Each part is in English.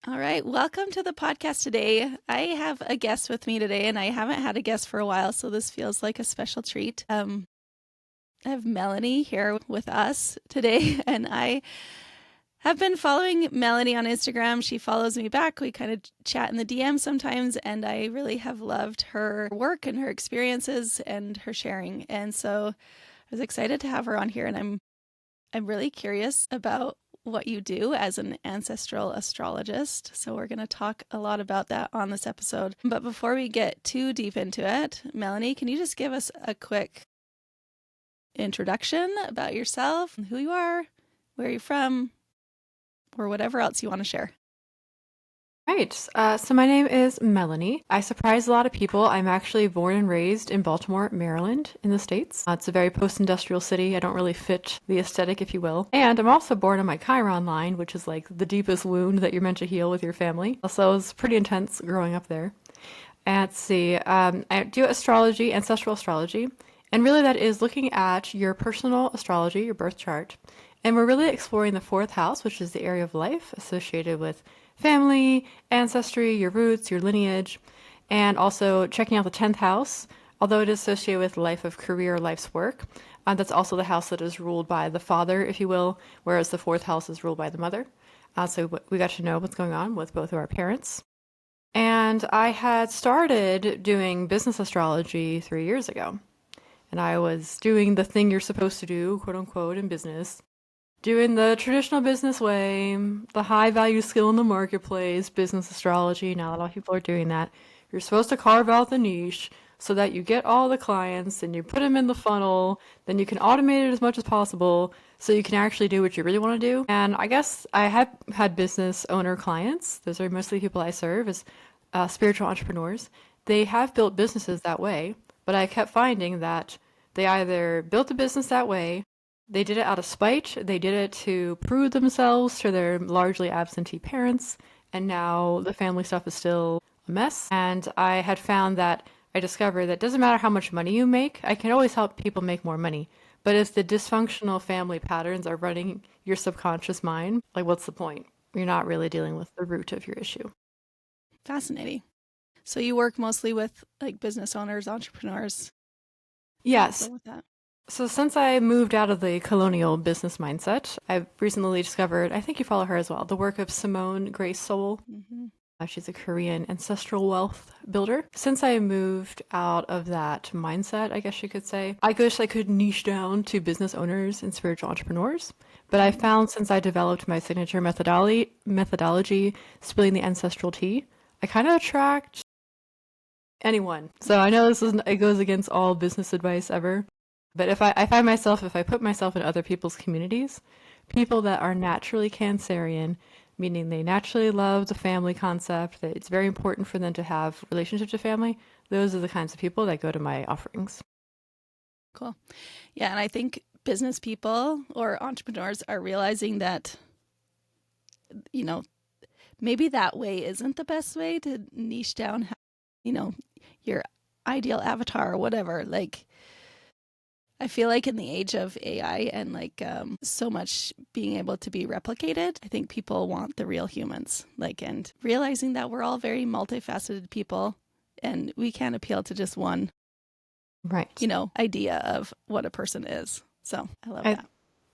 All right, welcome to the podcast today. I have a guest with me today, and I haven't had a guest for a while, so this feels like a special treat. I have Melanie here with us today, and I have been following Melanie on Instagram. She follows me back. We kind of chat in the DM sometimes, and I really have loved her work and her experiences and her sharing. And so I was excited to have her on here, and I'm really curious about what you do as an ancestral astrologist. So we're going to talk a lot about that on this episode. But before we get too deep into it, Melanie, can you just give us a quick introduction about yourself, who you are, where you're from, or whatever else you want to share? Right. So my name is Melanie. I surprise a lot of people. I'm actually born and raised in Baltimore, Maryland, in the States. It's a very post-industrial city. I don't really fit the aesthetic, if you will. And I'm also born on my Chiron line, which is like the deepest wound that you're meant to heal with your family. So it was pretty intense growing up there. And let's see. I do astrology, ancestral astrology. And really that is looking at your personal astrology, your birth chart. And we're really exploring the fourth house, which is the area of life associated with family, ancestry, your roots, your lineage, and also checking out the 10th house, although it is associated with life of career, life's work. That's also the house that is ruled by the father, if you will, whereas the fourth house is ruled by the mother. So we got to know what's going on with both of our parents. And I had started doing business astrology 3 years ago. And I was doing the thing you're supposed to do, quote unquote, in business, doing the traditional business way, the high value skill in the marketplace, business astrology. Not a lot of people are doing that. You're supposed to carve out the niche so that you get all the clients and you put them in the funnel. Then you can automate it as much as possible so you can actually do what you really want to do. And I guess I have had business owner clients. Those are mostly people I serve as spiritual entrepreneurs. They have built businesses that way, but I kept finding that they either built a business that way, they did it out of spite, they did it to prove themselves to their largely absentee parents, and now the family stuff is still a mess. And I had found that I discovered that it doesn't matter how much money you make, I can always help people make more money. But if the dysfunctional family patterns are running your subconscious mind, like what's the point? You're not really dealing with the root of your issue. Fascinating. So you work mostly with like business owners, entrepreneurs, Yes. people with that. So since I moved out of the colonial business mindset, I've recently discovered, I think you follow her as well, the work of Simone Grace Seol. Mm-hmm. She's a Korean ancestral wealth builder. Since I moved out of that mindset, I guess you could say, I wish I could niche down to business owners and spiritual entrepreneurs. But I found since I developed my signature methodology, spilling the ancestral tea, I kind of attract anyone. So I know it goes against all business advice ever. But I find myself, if I put myself in other people's communities, people that are naturally Cancerian, meaning they naturally love the family concept, that it's very important for them to have relationships to family, those are the kinds of people that go to my offerings. Cool. Yeah, and I think business people or entrepreneurs are realizing that, you know, maybe that way isn't the best way to niche down, your ideal avatar or whatever. Like, I feel like in the age of AI and so much being able to be replicated, I think people want the real humans. And realizing that we're all very multifaceted people and we can't appeal to just one, Right. idea of what a person is. So I love I that.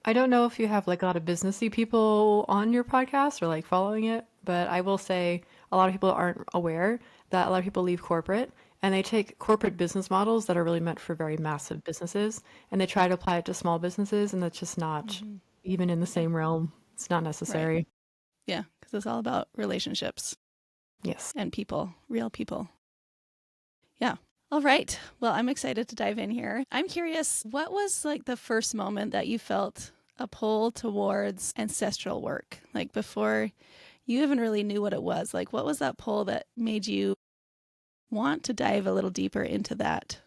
I don't know if you have like a lot of businessy people on your podcast or like following it, but I will say a lot of people aren't aware that a lot of people leave corporate and they take corporate business models that are really meant for very massive businesses and they try to apply it to small businesses, and that's just not Mm-hmm. even in the Yeah. same realm. It's not Right. necessary. Yeah. Because it's all about relationships Yes. and people, real people. Yeah. All right. Well, I'm excited to dive in here. I'm curious, what was like the first moment that you felt a pull towards ancestral work? Like before you even really knew what it was? Like, what was that pull that made you want to dive a little deeper into that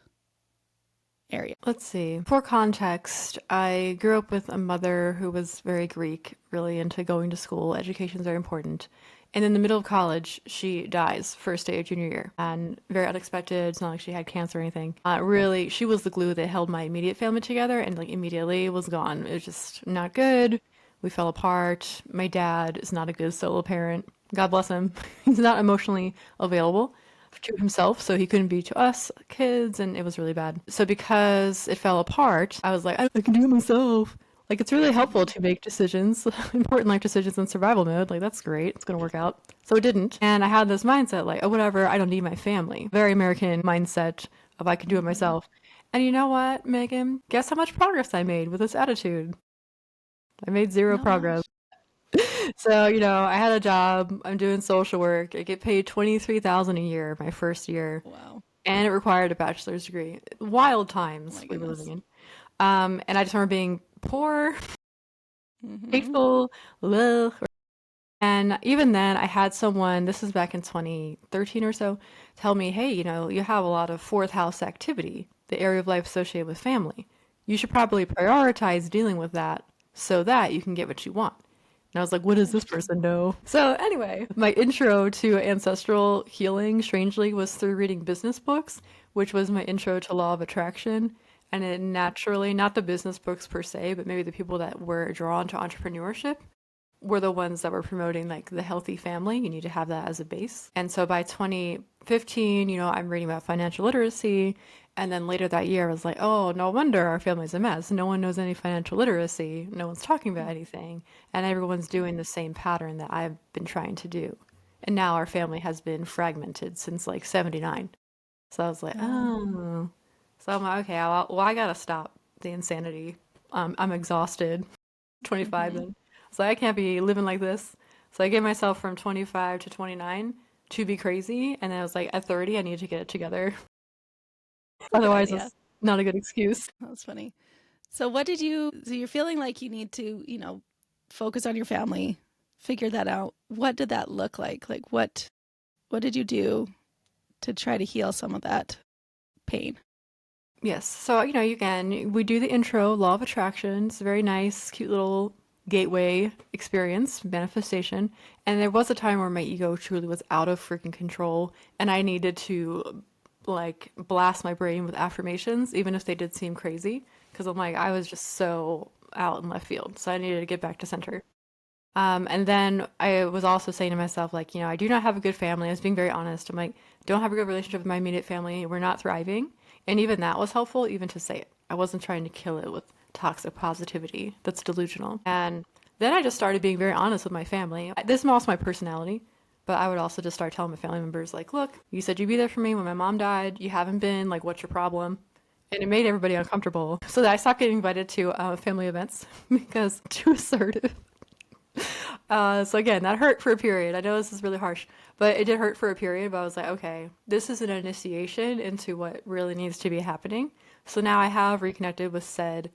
area? Let's see. For context, I grew up with a mother who was very Greek, really into going to school. Education is very important. And in the middle of college, she dies first day of junior year. And very unexpected. It's not like she had cancer or anything. Really, she was the glue that held my immediate family together and like immediately was gone. It was just not good. We fell apart. My dad is not a good solo parent. God bless him. He's not emotionally available to himself, so he couldn't be to us kids, and it was really bad. So because it fell apart, I was like, I can do it myself. Like, it's really helpful to make decisions, important life decisions in survival mode. Like, that's great. It's going to work out. So it didn't. And I had this mindset, like, oh, whatever, I don't need my family. Very American mindset of I can do it Mm-hmm. myself. And you know what, Megan? Guess how much progress I made with this attitude? I made zero Not progress. much. So, I had a job. I'm doing social work. I get paid 23,000 a year my first year, Wow. and it required a bachelor's degree. Wild Oh times my we were living goodness. in. And I just remember being poor, Mm-hmm. hateful, ugh. And even then, I had someone, this was back in 2013 or so, tell me, hey, you have a lot of fourth house activity, the area of life associated with family. You should probably prioritize dealing with that so that you can get what you want. And I was like, what does this Interesting. person know? So, anyway, my intro to ancestral healing, strangely, was through reading business books, which was my intro to law of attraction. And it naturally, not the business books per se, but maybe the people that were drawn to entrepreneurship were the ones that were promoting like the healthy family. You need to have that as a base. And so by 2015, I'm reading about financial literacy. And then later that year, I was like, oh, no wonder our family's a mess. No one knows any financial literacy. No one's talking about anything. And everyone's doing the same pattern that I've been trying to do. And now our family has been fragmented since like 79. So I was like, Oh. oh. So I'm like, okay, well, I gotta stop the insanity. I'm exhausted. 25 Mm-hmm. then. So I can't be living like this. So I gave myself from 25 to 29 to be crazy. And then I was like, at 30, I need to get it together. That's a good Otherwise, idea. it's not a good excuse. That's funny. So what did you so you're feeling like you need to, focus on your family, figure that out. What did that look like? Like what did you do to try to heal some of that pain? Yes. So, we do the intro, Law of Attraction. It's a very nice, cute little gateway experience, manifestation. And there was a time where my ego truly was out of freaking control, and I needed to like blast my brain with affirmations, even if they did seem crazy, because I'm like, I was just so out in left field. So I needed to get back to center. And then I was also saying to myself, like, I do not have a good family. I was being very honest. I'm like, don't have a good relationship with my immediate family. We're not thriving. And even that was helpful, even to say it. I wasn't trying to kill it with toxic positivity. That's delusional. And then I just started being very honest with my family. This is also my personality, but I would also just start telling my family members, like, look, you said you'd be there for me when my mom died. You haven't been. Like, what's your problem? And it made everybody uncomfortable. So that I stopped getting invited to family events because too assertive. So again, that hurt for a period. I know this is really harsh, but it did hurt for a period. But I was like, okay, this is an initiation into what really needs to be happening. So now I have reconnected with said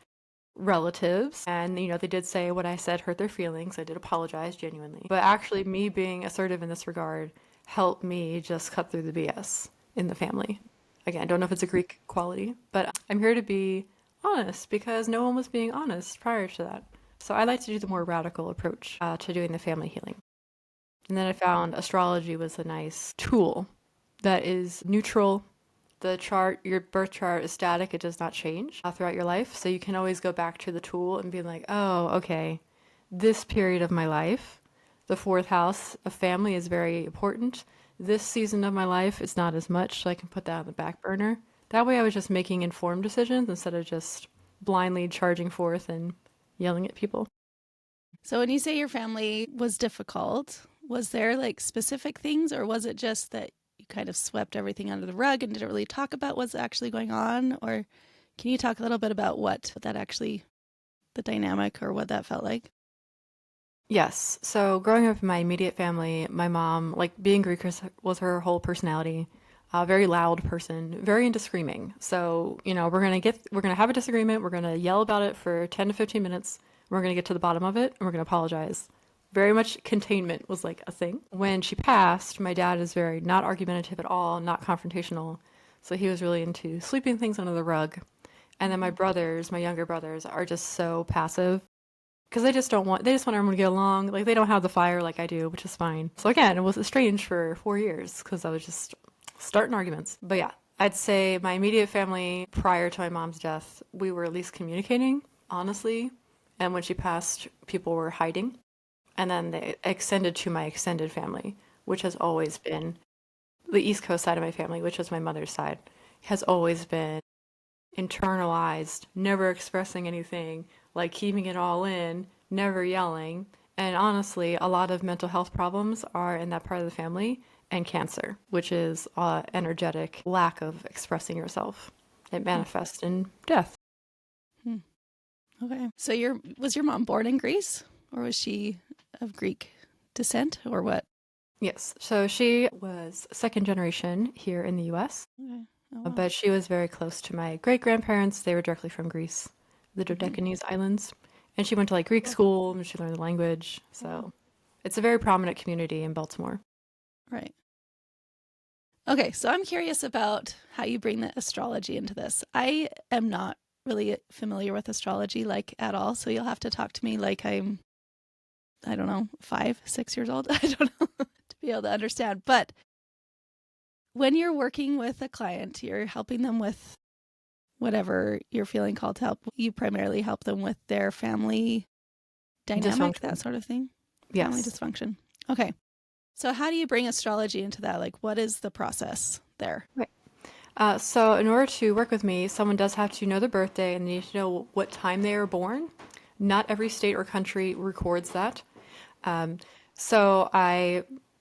relatives, and they did say what I said hurt their feelings. I did apologize genuinely, but actually, me being assertive in this regard helped me just cut through the BS in the family. Again, I don't know if it's a Greek quality, but I'm here to be honest because no one was being honest prior to that. So I like to do the more radical approach to doing the family healing. And then I found astrology was a nice tool that is neutral. The chart, your birth chart is static, it does not change throughout your life. So you can always go back to the tool and be like, oh, okay, this period of my life, the fourth house of family is very important. This season of my life, it's not as much, so I can put that on the back burner. That way I was just making informed decisions instead of just blindly charging forth and yelling at people. So when you say your family was difficult, was there like specific things or was it just that you kind of swept everything under the rug and didn't really talk about what's actually going on? Or can you talk a little bit about what that actually, the dynamic or what that felt like? Yes. So growing up in my immediate family, my mom, like being Greek was her whole personality. A very loud person, very into screaming. So, we're gonna have a disagreement. We're gonna yell about it for 10 to 15 minutes. We're gonna get to the bottom of it and we're gonna apologize. Very much containment was like a thing. When she passed, my dad is very not argumentative at all, not confrontational. So he was really into sweeping things under the rug. And then my Mm-hmm. brothers, my younger brothers, are just so passive because they just want everyone to get along. Like they don't have the fire like I do, which is fine. So again, it was estranged for 4 years because I was just starting arguments. But yeah, I'd say my immediate family prior to my mom's death, we were at least communicating honestly. And when she passed, people were hiding. And then they extended to my extended family, which has always been the East Coast side of my family, which is my mother's side, has always been internalized, never expressing anything, like keeping it all in, never yelling. And honestly, a lot of mental health problems are in that part of the family, and cancer, which is energetic lack of expressing yourself. It manifests in death. Hmm. Okay. So was your mom born in Greece, or was she of Greek descent, or what? Yes. So she was second generation here in the US, Okay. Oh, wow. but she was very close to my great grandparents. They were directly from Greece, the Dodecanese Islands. And she went to like Greek school and she learned the language. So it's a very prominent community in Baltimore. Right. Okay. So I'm curious about how you bring the astrology into this. I am not really familiar with astrology like at all. So you'll have to talk to me like I don't know, 5, 6 years old. I don't know to be able to understand. But when you're working with a client, you're helping them with whatever you're feeling called to help. You primarily help them with their family dynamic, that Dysfunction. sort of thing. Family Yes. dysfunction. Okay. So how do you bring astrology into that? Like, what is the process there? Right. So in order to work with me, someone does have to know their birthday and they need to know what time they were born. Not every state or country records that. Um, so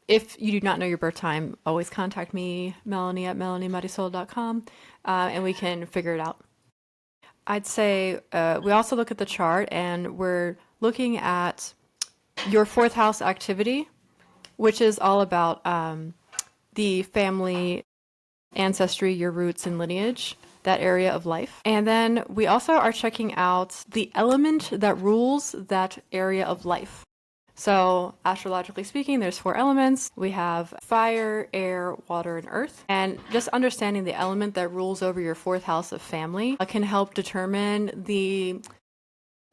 if you do not know your birth time, always contact me, Melanie at melaniemarisol.com, and we can figure it out. I'd say we also look at the chart and we're looking at your fourth house activity, which is all about the family ancestry, your roots and lineage, that area of life. And then we also are checking out the element that rules that area of life. So astrologically speaking, there's 4 elements. We have fire, air, water, and earth. And just understanding the element that rules over your 4th house of family can help determine the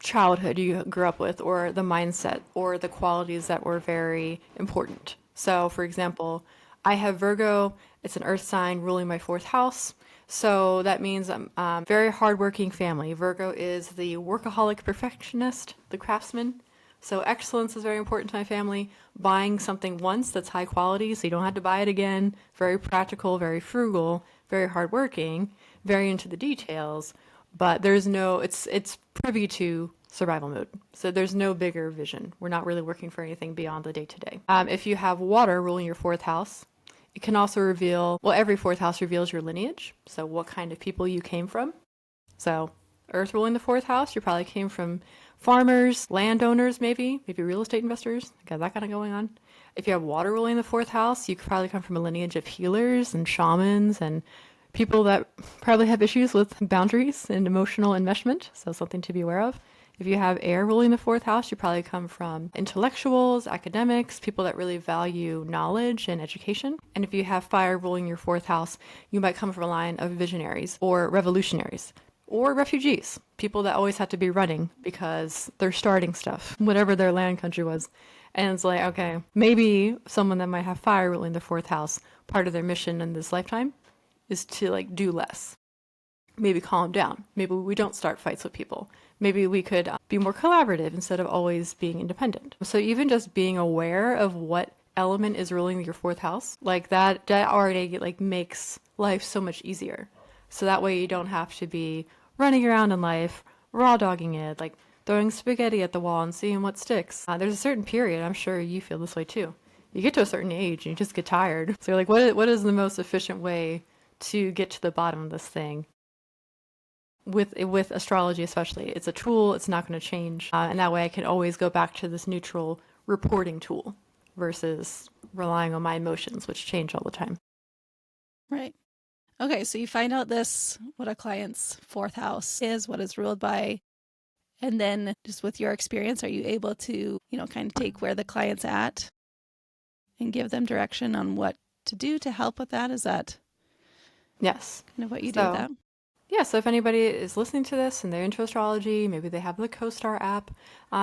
childhood you grew up with, or the mindset, or the qualities that were very important. So for example, I have Virgo. It's an earth sign ruling my 4th house. So that means I'm very hardworking family. Virgo is the workaholic perfectionist, the craftsman. So excellence is very important to my family. Buying something once that's high quality so you don't have to buy it again. Very practical, very frugal, very hardworking, very into the details. But it's privy to survival mode. So there's no bigger vision. We're not really working for anything beyond the day to day. If you have water ruling your 4th house, it can also reveal, every 4th house reveals your lineage. So what kind of people you came from. So earth ruling the 4th house, you probably came from farmers, landowners, maybe real estate investors. Got that kind of going on. If you have water ruling the 4th house, you could probably come from a lineage of healers and shamans and people that probably have issues with boundaries and emotional enmeshment. So something to be aware of. If you have air ruling the 4th house, you probably come from intellectuals, academics, people that really value knowledge and education. And if you have fire ruling your 4th house, you might come from a line of visionaries or revolutionaries or refugees, people that always have to be running because they're starting stuff, whatever their land country was. And it's like, okay, maybe someone that might have fire ruling the 4th house, part of their mission in this lifetime is to like do less. Maybe calm down. Maybe we don't start fights with people. Maybe we could be more collaborative instead of always being independent. So even just being aware of what element is ruling your 4th house, like that already like makes life so much easier. So that way you don't have to be running around in life, raw dogging it, like throwing spaghetti at the wall and seeing what sticks. There's a certain period, I'm sure you feel this way too. You get to a certain age and you just get tired. So you're like, what is the most efficient way to get to the bottom of this thing? With astrology especially, it's a tool, it's not going to change. And that way I can always go back to this neutral reporting tool versus relying on my emotions, which change all the time. Right. Okay, so you find out what a client's 4th house is, what it's ruled by, and then just with your experience, are you able to, kind of take where the client's at and give them direction on what to do to help with that? Is that Yes. kind of what you do with that? Yeah, so if anybody is listening to this and they're into astrology, maybe they have the CoStar app,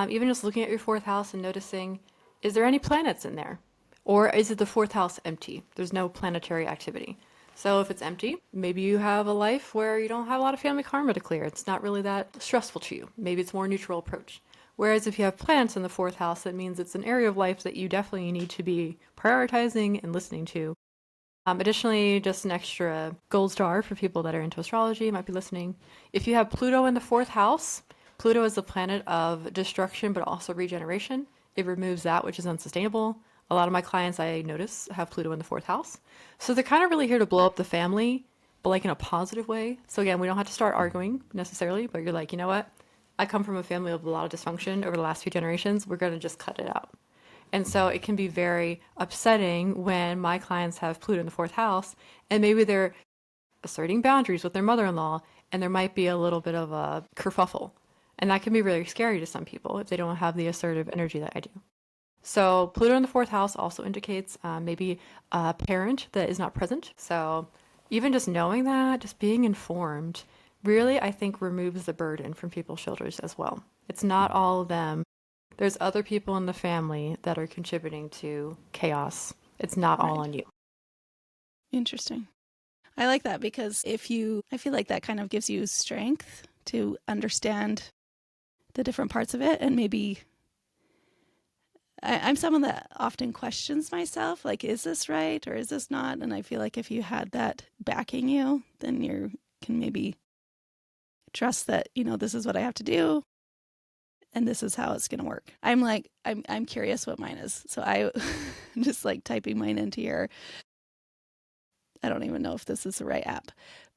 even just looking at your 4th house and noticing, is there any planets in there? Or is it the 4th house empty? There's no planetary activity. So if it's empty, maybe you have a life where you don't have a lot of family karma to clear. It's not really that stressful to you. Maybe it's more neutral approach. Whereas if you have planets in the fourth house, that means it's an area of life that you definitely need to be prioritizing and listening to. Additionally, just an extra gold star for people that are into astrology might be listening. If you have Pluto in the fourth house, Pluto is the planet of destruction, but also regeneration. It removes that which is unsustainable. A lot of my clients, I notice, have Pluto in the fourth house. So they're kind of really here to blow up the family, but like in a positive way. So again, we don't have to start arguing necessarily, but you're like, you know what? I come from a family with a lot of dysfunction over the last few generations. We're going to just cut it out. And so it can be very upsetting when my clients have Pluto in the fourth house and maybe they're asserting boundaries with their mother-in-law and there might be a little bit of a kerfuffle. And that can be really scary to some people if they don't have the assertive energy that I do. So Pluto in the fourth house also indicates maybe a parent that is not present. So even just knowing that, just being informed, really, I think removes the burden from people's shoulders as well. It's not all of them. There's other people in the family that are contributing to chaos. It's not all on you. Interesting. I like that because I feel like that kind of gives you strength to understand the different parts of it. And maybe I'm someone that often questions myself, like, is this right or is this not? And I feel like if you had that backing you, then you can maybe trust that, this is what I have to do. And this is how it's going to work. I'm curious what mine is. So I'm just like typing mine into your, I don't even know if this is the right app,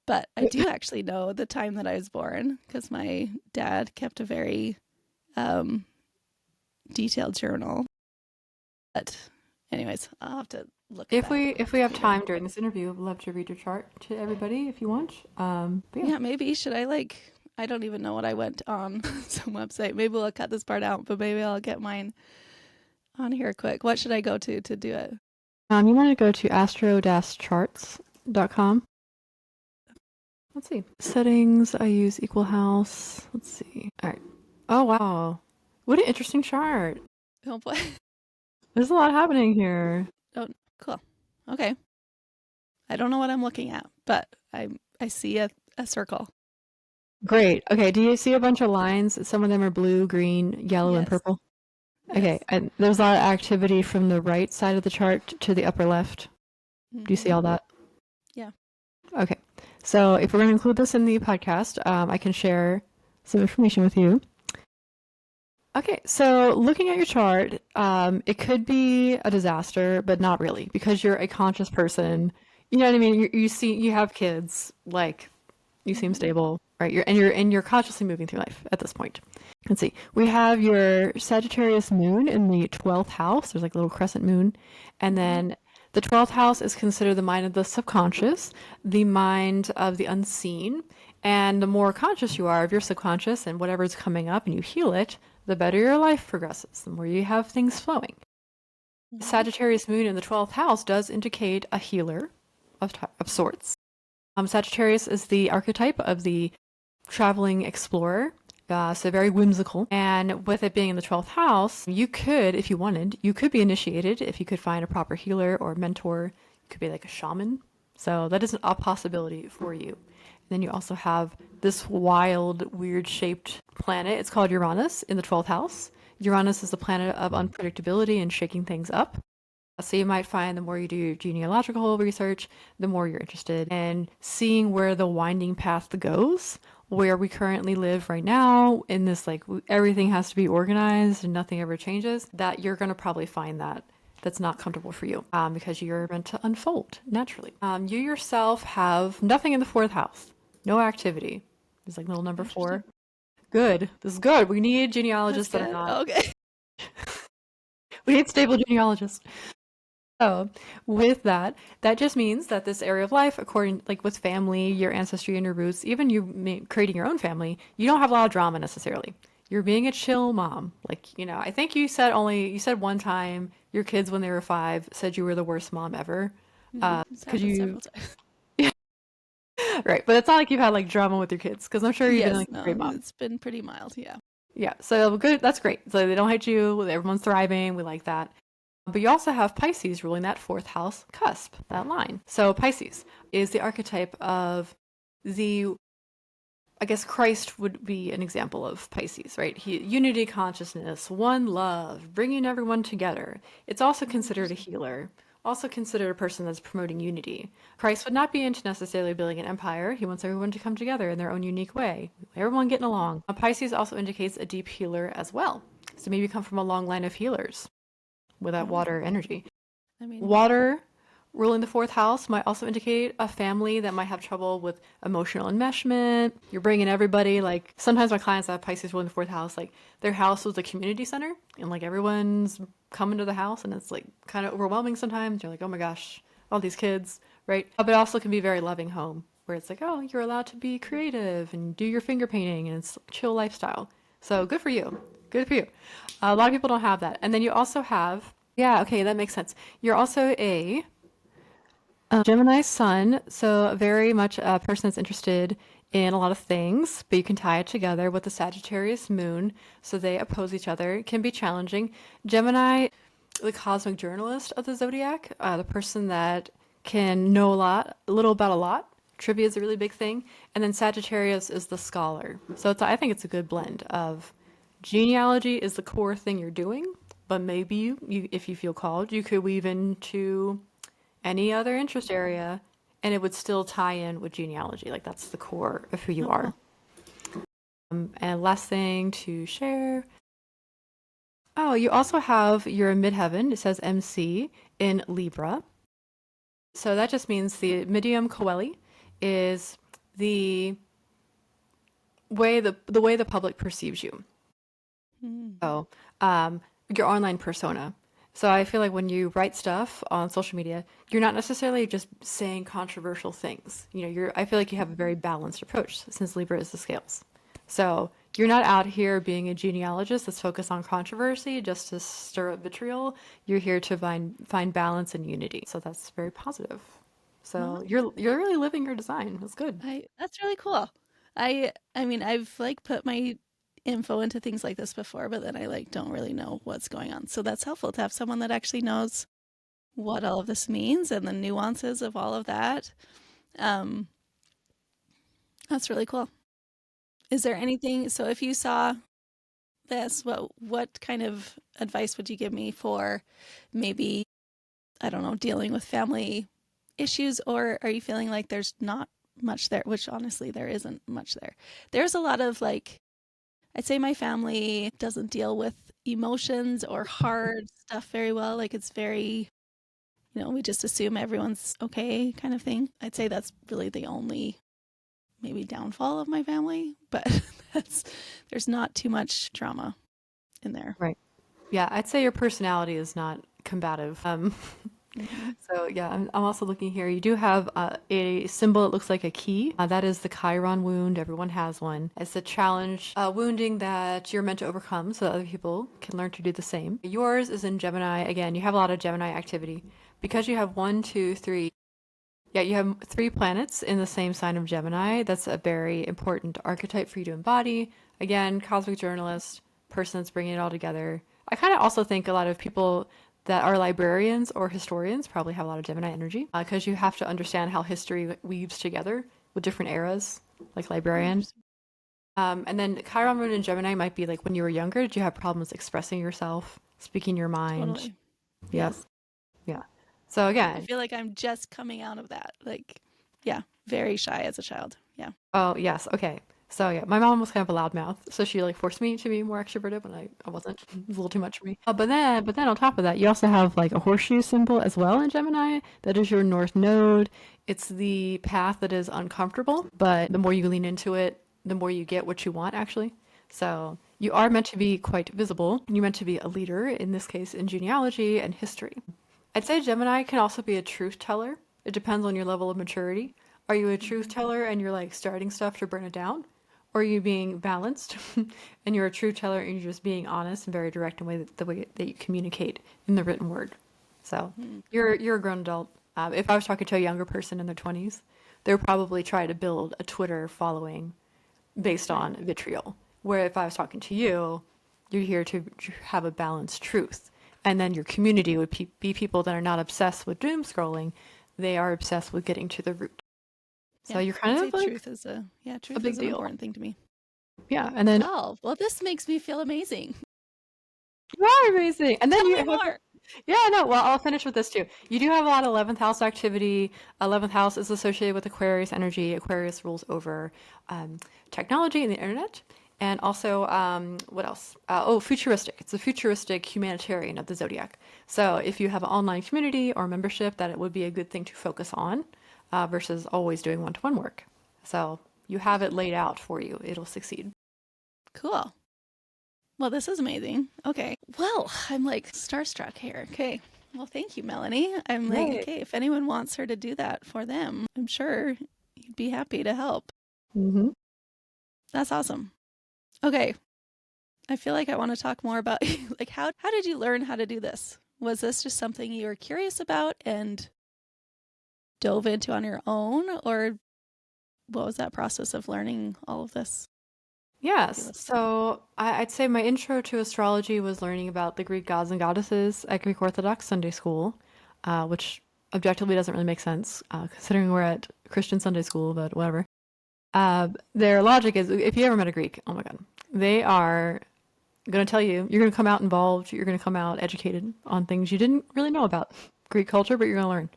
but I do actually know the time that I was born because my dad kept a very detailed journal. But anyways, I'll have to look at that. If we have time during this interview, I'd love to read your chart to everybody if you want. Yeah, maybe. Should I I don't even know what I went on some website. Maybe we'll cut this part out, but maybe I'll get mine on here quick. What should I go to do it? You want to go to astro-charts.com. Let's see. Settings, I use equal house. Let's see. All right. Oh, wow. What an interesting chart. Oh, boy. There's a lot happening here. Oh, cool. Okay. I don't know what I'm looking at, but I see a circle. Great. Okay. Do you see a bunch of lines? Some of them are blue, green, yellow, and purple. Yes. Okay. And there's a lot of activity from the right side of the chart to the upper left. Do you see all that? Yeah. Okay. So if we're going to include this in the podcast, I can share some information with you. Okay, so looking at your chart, it could be a disaster, but not really, because you're a conscious person. You know what I mean? You have kids, like you seem stable, right? You're consciously moving through life at this point. Let's see. We have your Sagittarius moon in the 12th house. There's like a little crescent moon, and then the 12th house is considered the mind of the subconscious, the mind of the unseen, and the more conscious you are of your subconscious and whatever's coming up, and you heal it, the better your life progresses, the more you have things flowing. Sagittarius moon in the 12th house does indicate a healer of sorts. Sagittarius is the archetype of the traveling explorer, so very whimsical. And with it being in the 12th house, you could, if you wanted, you could be initiated if you could find a proper healer or mentor. You could be like a shaman. So that is a possibility for you. And then you also have this wild, weird-shaped planet. It's called Uranus in the 12th house. Uranus is the planet of unpredictability and shaking things up. So you might find the more you do your genealogical research, the more you're interested in seeing where the winding path goes, where we currently live right now in this, like, everything has to be organized and nothing ever changes, that you're going to probably find that that's not comfortable for you because you're meant to unfold naturally. You yourself have nothing in the 4th house, no activity. It's like little number 4. Good. This is good. We need genealogists that are not. Okay. We need stable genealogists. So with that, that just means that this area of life, according, like with family, your ancestry and your roots, even you creating your own family, you don't have a lot of drama necessarily. You're being a chill mom. Like, I think you said one time your kids when they were 5 said you were the worst mom ever. Because you, right. But it's not like you've had like drama with your kids, because I'm sure you've been like a great mom. It's been pretty mild. Yeah. Yeah. So good. That's great. So they don't hate you. Everyone's thriving. We like that. But you also have Pisces ruling that 4th house cusp, that line. So Pisces is the archetype of the I guess Christ would be an example of Pisces, right? Unity consciousness, one love, bringing everyone together. It's also Oh, considered a interesting. healer, also considered a person that's promoting unity. Christ would not be into necessarily building an empire. He wants everyone to come together in their own unique way, everyone getting along. Pisces also indicates a deep healer as well. So maybe you come from a long line of healers with that Oh, water energy. I mean, Water ruling the fourth house might also indicate a family that might have trouble with emotional enmeshment. You're bringing everybody, like sometimes my clients that have Pisces ruling the fourth house, like their house was a community center and like everyone's coming to the house and it's like kind of overwhelming sometimes. You're like, oh my gosh, all these kids, right? But it also can be a very loving home where it's like, oh, you're allowed to be creative and do your finger painting and it's chill lifestyle. So good for you. Good for you. A lot of people don't have that. And then you also have, yeah, okay, that makes sense. You're also a Gemini sun, so very much a person that's interested in a lot of things, but you can tie it together with the Sagittarius moon, so they oppose each other. It can be challenging. Gemini, the cosmic journalist of the zodiac, the person that can know a little about a lot. Trivia is a really big thing. And then Sagittarius is the scholar. So I think it's a good blend of genealogy is the core thing you're doing, but maybe if you feel called, you could weave into any other interest area and it would still tie in with genealogy. Like that's the core of who you oh, are. cool. And last thing to share. Oh, you also have your midheaven. It says MC in Libra. So that just means the medium coeli is the way the public perceives you. Mm. So, um, your online persona. So I feel like when you write stuff on social media, you're not necessarily just saying controversial things. I feel like you have a very balanced approach since Libra is the scales. So you're not out here being a genealogist that's focused on controversy just to stir up vitriol. You're here to find balance and unity. So that's very positive. Well, So you're really living your design. That's good. that's really cool. I mean, I've like put my info into things like this before, but then I like don't really know what's going on. So that's helpful to have someone that actually knows what all of this means and the nuances of all of that. Um, that's really cool. Is there anything, so if you saw this, what kind of advice would you give me for maybe, I don't know, dealing with family issues, or are you feeling like there's not much there, which honestly there isn't much there. There's a lot of like, I'd say my family doesn't deal with emotions or hard stuff very well. Like it's very, we just assume everyone's okay kind of thing. I'd say that's really the only maybe downfall of my family, but that's there's not too much drama in there. Right. Yeah, I'd say your personality is not combative. Hmm. So yeah, I'm also looking here. You do have a symbol that looks like a key. That is the Chiron wound. Everyone has one. It's a challenge, wounding that you're meant to overcome so that other people can learn to do the same. Yours is in Gemini. Again, you have a lot of Gemini activity. Because you have one, two, three. Yeah, you have three planets in the same sign of Gemini. That's a very important archetype for you to embody. Again, cosmic journalist, person that's bringing it all together. I kind of also think a lot of people that are librarians or historians probably have a lot of Gemini energy because you have to understand how history weaves together with different eras, like Oh, librarian. interesting. And then Chiron moon and Gemini might be like when you were younger, did you have problems expressing yourself, speaking your mind? Totally. Yep. Yes. Yeah. So I again, feel like I'm just coming out of that. Like, yeah, very shy as a child. Yeah. oh, yes. Okay. So yeah, my mom was kind of a loudmouth, so she like forced me to be more extroverted when I wasn't. It was a little too much for me. But then on top of that, you also have like a horseshoe symbol as well in Gemini. That is your north node. It's the path that is uncomfortable, but the more you lean into it, the more you get what you want actually. So you are meant to be quite visible. You're meant to be a leader, in this case in genealogy and history. I'd say Gemini can also be a truth teller. It depends on your level of maturity. Are you a truth Hmm. teller and you're like starting stuff to burn it down? Or are you being balanced and you're a truth teller and you're just being honest and very direct in the way that you communicate in the written word? So Hmm. you're a grown adult. If I was talking to a younger person in their 20s, they would probably try to build a Twitter following based Right. on vitriol. Where if I was talking to you, you're here to have a balanced truth. And then your community would be people that are not obsessed with doom scrolling. They are obsessed with getting to the root. So you're I'd kind say of like truth is a truth big is an deal. important thing to me. Yeah. And then 12. Well, this makes me feel amazing. you are amazing. And then Tell you me have more. yeah, no, well, I'll finish with this too. You do have a lot of 11th house activity. 11th house is associated with Aquarius energy. Aquarius rules over technology and the internet. And also, what else? Futuristic. It's a futuristic humanitarian of the zodiac. So if you have an online community or membership, that it would be a good thing to focus on versus always doing one-to-one work. So you have it laid out for you. It'll succeed. Cool. Well, this is amazing. Okay. Well, I'm like starstruck here. Okay. Well, thank you, Melanie. I'm like, Yay. okay, if anyone wants her to do that for them, I'm sure you'd be happy to help. Mm-hmm. That's awesome. Okay. I feel like I want to talk more about like how did you learn how to do this? Was this just something you were curious about and dove into on your own, or what was that process of learning all of this Yes. fabulous stuff? So I'd say my intro to astrology was learning about the Greek gods and goddesses at Greek Orthodox Sunday school, which objectively doesn't really make sense considering we're at Christian Sunday school, but whatever. Their logic is if you ever met a Greek, oh my God, they are going to tell you, you're going to come out involved, you're going to come out educated on things you didn't really know about Greek culture, but you're going to learn.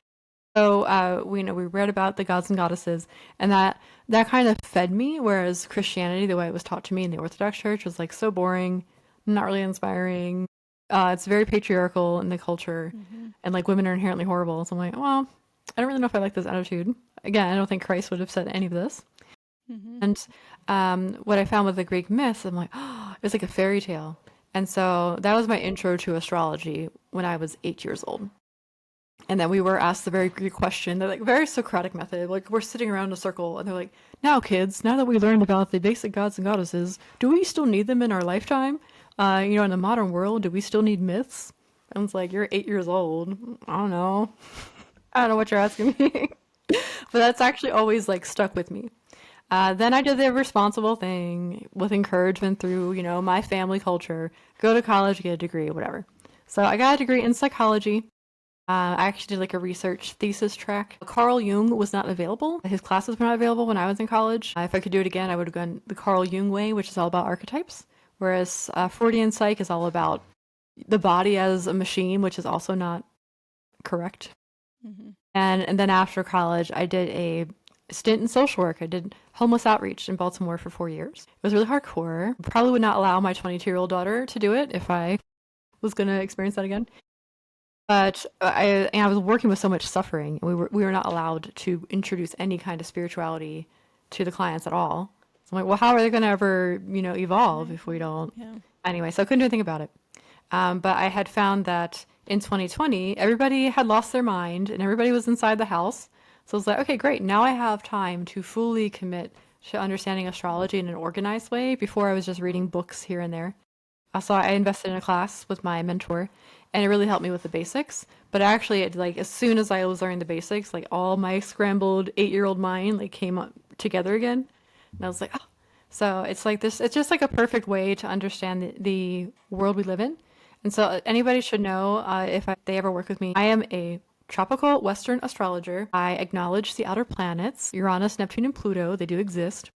So we read about the gods and goddesses, and that kind of fed me. Whereas Christianity, the way it was taught to me in the Orthodox Church, was like so boring, not really inspiring. It's very patriarchal in the culture, Mm-hmm. and like women are inherently horrible. So I'm like, well, I don't really know if I like this attitude. Again, I don't think Christ would have said any of this. Mm-hmm. And what I found with the Greek myths, I'm like, oh, it's like a fairy tale. And so that was my intro to astrology when I was 8 years old. And then we were asked the very Greek question. They're like very Socratic method. Like we're sitting around in a circle, and they're like, "Now, kids, now that we learned about the basic gods and goddesses, do we still need them in our lifetime? In the modern world, do we still need myths?" And it's like, "You're 8 years old. I don't know. I don't know what you're asking me." But that's actually always like stuck with me. Then I did the responsible thing with encouragement through, my family culture. Go to college, get a degree, whatever. So I got a degree in psychology. I actually did like a research thesis track. Carl Jung was not available. His classes were not available when I was in college. If I could do it again, I would have gone the Carl Jung way, which is all about archetypes. Whereas Freudian psych is all about the body as a machine, which is also not correct. Mm-hmm. And then after college, I did a stint in social work. I did homeless outreach in Baltimore for 4 years. It was really hardcore. Probably would not allow my 22-year-old daughter to do it if I was going to experience that again. But I was working with so much suffering. We were not allowed to introduce any kind of spirituality to the clients at all. So I'm like, well, how are they going to ever, evolve if we don't? Yeah. Anyway, so I couldn't do anything about it. But I had found that in 2020, everybody had lost their mind and everybody was inside the house. So I was like, okay, great. Now I have time to fully commit to understanding astrology in an organized way. Before I was just reading books here and there. So I invested in a class with my mentor, and it really helped me with the basics. But actually, like as soon as I was learning the basics, like all my scrambled 8-year-old mind like came up together again, and I was like, oh. So it's like this. It's just like a perfect way to understand the world we live in. And so anybody should know if they ever work with me. I am a tropical Western astrologer. I acknowledge the outer planets, Uranus, Neptune, and Pluto. They do exist.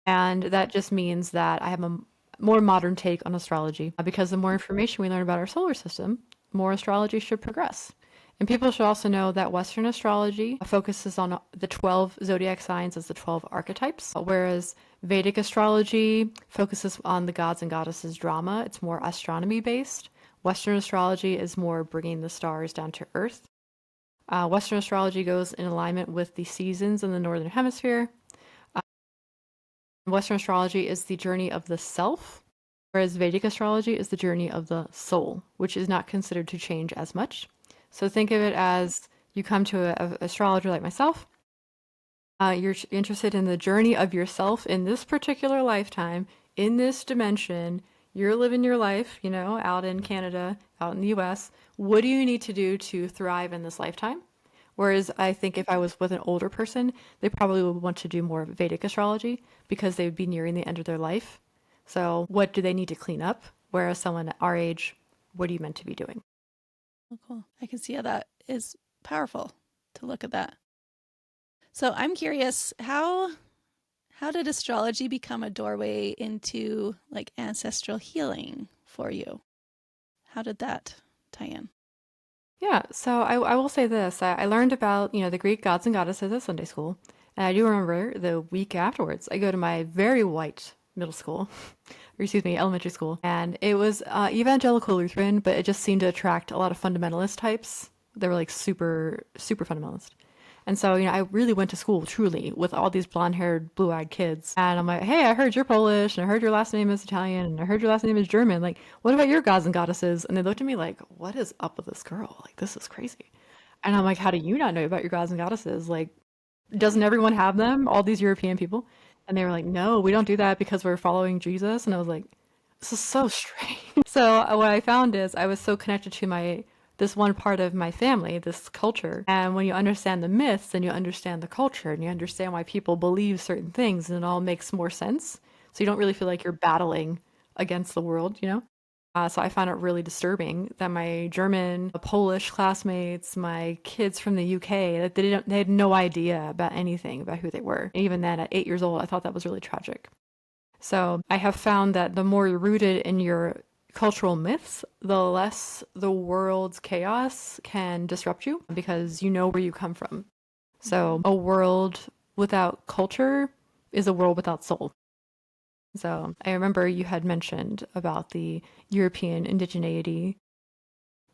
And that just means that I have a more modern take on astrology. Because the more information we learn about our solar system, more astrology should progress. And people should also know that Western astrology focuses on the 12 zodiac signs as the 12 archetypes, whereas Vedic astrology focuses on the gods and goddesses drama. It's more astronomy based. Western astrology is more bringing the stars down to earth. Western astrology goes in alignment with the seasons in the Northern Hemisphere. Western astrology is the journey of the self, whereas Vedic astrology is the journey of the soul, which is not considered to change as much. So think of it as you come to an astrologer like myself. You're interested in the journey of yourself in this particular lifetime, in this dimension. You're living your life, out in Canada, out in the US. What do you need to do to thrive in this lifetime? Whereas I think if I was with an older person, they probably would want to do more Vedic astrology because they would be nearing the end of their life. So what do they need to clean up? Whereas someone at our age, what are you meant to be doing? Oh, cool. I can see how that is powerful to look at that. So I'm curious, how did astrology become a doorway into like ancestral healing for you? How did that tie in? Yeah, so I will say this. I learned about, the Greek gods and goddesses at Sunday school. And I do remember the week afterwards, I go to my very white middle school, or excuse me, elementary school. And it was evangelical Lutheran, but it just seemed to attract a lot of fundamentalist types. They were like super, super fundamentalist. And so, I really went to school truly with all these blonde-haired, blue-eyed kids. And I'm like, hey, I heard you're Polish, and I heard your last name is Italian, and I heard your last name is German. Like, what about your gods and goddesses? And they looked at me like, what is up with this girl? Like, this is crazy. And I'm like, how do you not know about your gods and goddesses? Like, doesn't everyone have them? All these European people? And they were like, no, we don't do that because we're following Jesus. And I was like, this is so strange. So what I found is I was so connected to my this one part of my family, this culture. And when you understand the myths and you understand the culture and you understand why people believe certain things, and it all makes more sense. So you don't really feel like you're battling against the world. So I found it really disturbing that my German, Polish classmates, my kids from the UK, that they had no idea about anything about who they were. And even then, at 8 years old, I thought that was really tragic. So I have found that the more you're rooted in your cultural myths, the less the world's chaos can disrupt you because you know where you come from. So a world without culture is a world without soul. So I remember you had mentioned about the European indigeneity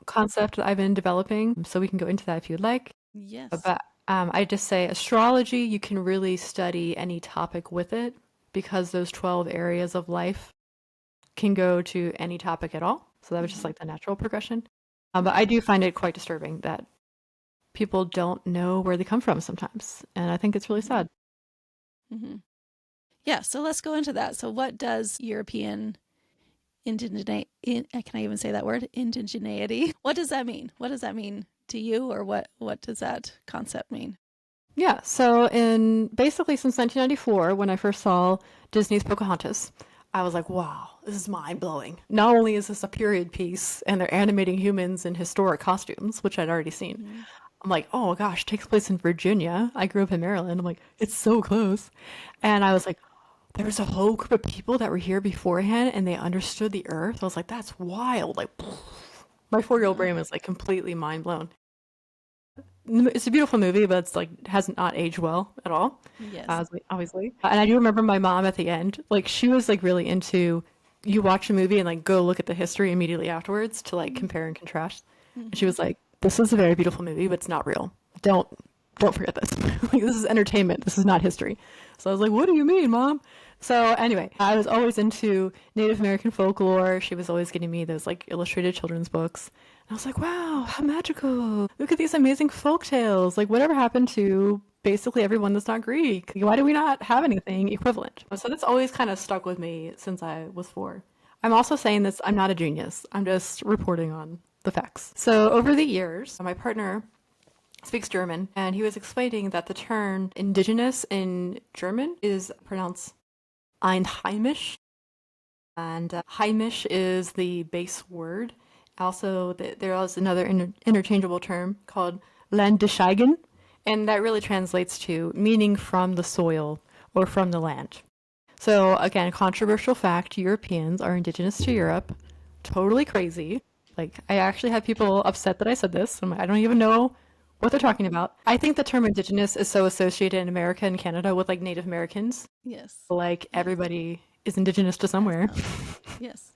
concept that I've been developing. So we can go into that if you'd like. Yes. But I just say astrology, you can really study any topic with it because those 12 areas of life can go to any topic at all. So that was just like the natural progression. But I do find it quite disturbing that people don't know where they come from sometimes. And I think it's really sad. Mm-hmm. Yeah, so let's go into that. So what does European can I even say that word? Indigeneity. What does that mean? What does that mean to you, or what does that concept mean? Yeah, so in basically since 1994, when I first saw Disney's Pocahontas, I was like, wow, this is mind blowing. Not only is this a period piece and they're animating humans in historic costumes, which I'd already seen, Mm-hmm. I'm like, oh gosh, it takes place in Virginia. I grew up in Maryland. I'm like, it's so close. And I was like, there was a whole group of people that were here beforehand and they understood the earth. I was like, that's wild. Like, my 4-year-old Uh-huh. brain was like completely mind blown. It's a beautiful movie, but it's like has not aged well at all, Yes. obviously. And I do remember my mom at the end, like she was like really into you watch a movie and like go look at the history immediately afterwards to like compare and contrast. And she Mm-hmm. was like, "This is a very beautiful movie, but it's not real. Don't don't forget this. Like this is entertainment. This is not history." So I was like, "What do you mean, mom?" So anyway, I was always into Native American folklore. She was always getting me those like illustrated children's books. And I was like, wow, how magical. Look at these amazing folk tales. Like whatever happened to basically everyone that's not Greek? Why do we not have anything equivalent? So that's always kind of stuck with me since I was 4. I'm also saying this, I'm not a genius. I'm just reporting on the facts. So over the years, my partner speaks German, and he was explaining that the term indigenous in German is pronounced einheimisch, and heimisch is the base word. Also, there is another interchangeable term called landeseigen, and that really translates to meaning from the soil or from the land. So again, controversial fact, Europeans are indigenous to Europe. Totally crazy. Like, I actually had people upset that I said this. I'm like, I don't even know what they're talking about. I think the term indigenous is so associated in America and Canada with like Native Americans. Yes. Like Yes. everybody is indigenous to Has somewhere. some. Yes.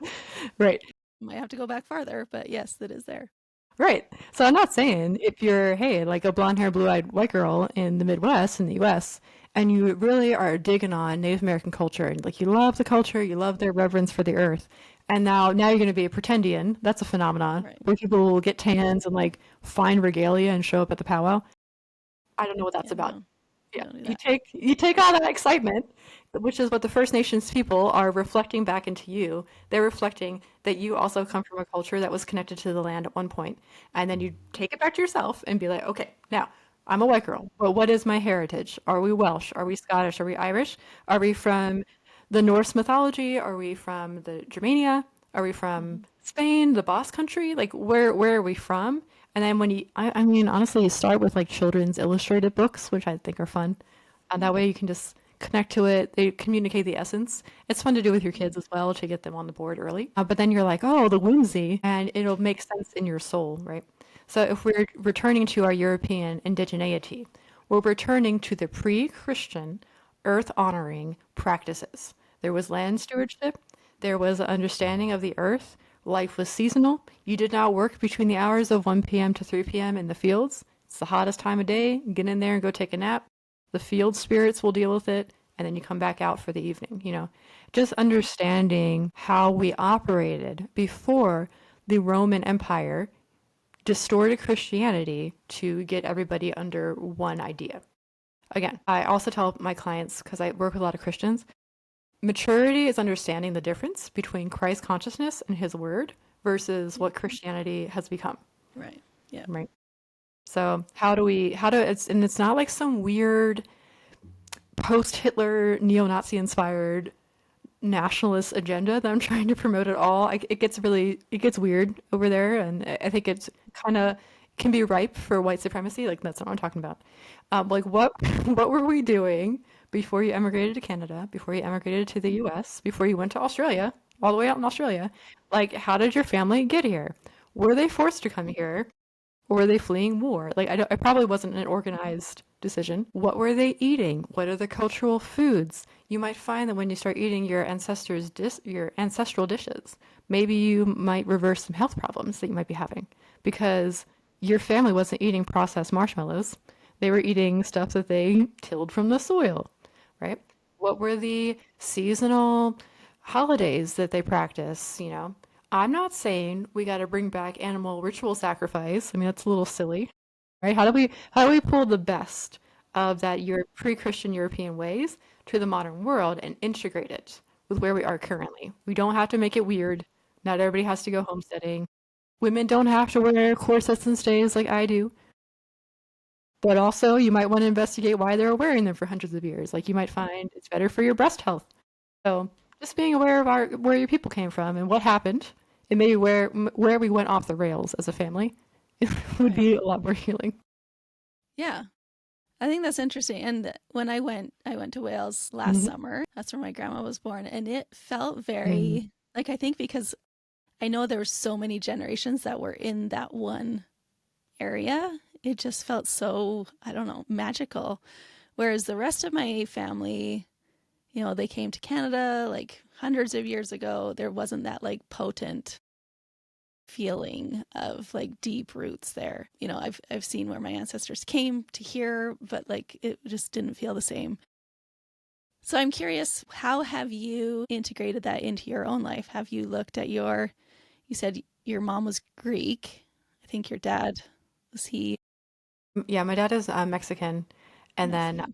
Right. Might have to go back farther, but yes, it is there. Right. So I'm not saying if you're, hey, like a blonde hair, blue eyed white girl in the Midwest in the US, and you really are digging on Native American culture and like you love the culture, you love their reverence for the earth, and now you're going to be a pretendian. That's a phenomenon Right. where people will get tans and like find regalia and show up at the powwow. I don't know what that's Yeah, about. no. Yeah, Don't do you that. take all that excitement, which is what the First Nations people are reflecting back into you. They're reflecting that you also come from a culture that was connected to the land at one point, and then you take it back to yourself and be like, okay, now I'm a white girl, but what is my heritage? Are we Welsh? Are we Scottish? Are we Irish? Are we from the Norse mythology? Are we from the Germania? Are we from Mm-hmm. Spain, the Basque country? Like where are we from? And then I mean, honestly, you start with like children's illustrated books, which I think are fun. And that way you can just connect to it. They communicate the essence. It's fun to do with your kids as well to get them on the board early. But then you're like, oh, the whimsy, and it'll make sense in your soul, right? So if we're returning to our European indigeneity, we're returning to the pre-Christian earth honoring practices. There was land stewardship. There was an understanding of the earth. Life was seasonal. You did not work between the hours of 1 p.m. to 3 p.m. in the fields. It's the hottest time of day. Get in there and go take a nap. The field spirits will deal with it, and then you come back out for the evening, Just understanding how we operated before the Roman Empire distorted Christianity to get everybody under one idea. Again, I also tell my clients, because I work with a lot of Christians, maturity is understanding the difference between Christ consciousness and his word versus what Christianity has become. Right. Yeah. Right. So it's not like some weird post-Hitler neo-Nazi inspired nationalist agenda that I'm trying to promote at all. It gets weird over there, and I think it's kind of can be ripe for white supremacy. Like that's not what I'm talking about. Like what what were we doing before you emigrated to Canada, before you emigrated to the US, before you went to Australia, all the way out in Australia? Like how did your family get here? Were they forced to come here? Or were they fleeing war? Like, I probably wasn't an organized decision. What were they eating? What are the cultural foods? You might find that when you start eating your your ancestral dishes, maybe you might reverse some health problems that you might be having because your family wasn't eating processed marshmallows. They were eating stuff that they tilled from the soil, right? What were the seasonal holidays that they practice, I'm not saying we got to bring back animal ritual sacrifice. I mean, that's a little silly, right? How do we pull the best of that pre-Christian European ways to the modern world and integrate it with where we are currently? We don't have to make it weird. Not everybody has to go homesteading. Women don't have to wear corsets and stays like I do. But also, you might want to investigate why they're wearing them for hundreds of years. Like you might find it's better for your breast health. So just being aware of where your people came from and what happened, and maybe where we went off the rails as a family, it would be a lot more healing. Yeah. I think that's interesting. And when I went to Wales last summer. That's where my grandma was born, and it felt very like I think because I know there were so many generations that were in that one area, it just felt so, I don't know, magical. Whereas the rest of my family, they came to Canada like hundreds of years ago. There wasn't that like potent feeling of like deep roots there. I've seen where my ancestors came to here, but like it just didn't feel the same. So I'm curious, how have you integrated that into your own life? Have you looked at you said your mom was Greek. I think your dad, was he? Yeah, my dad is Mexican, and then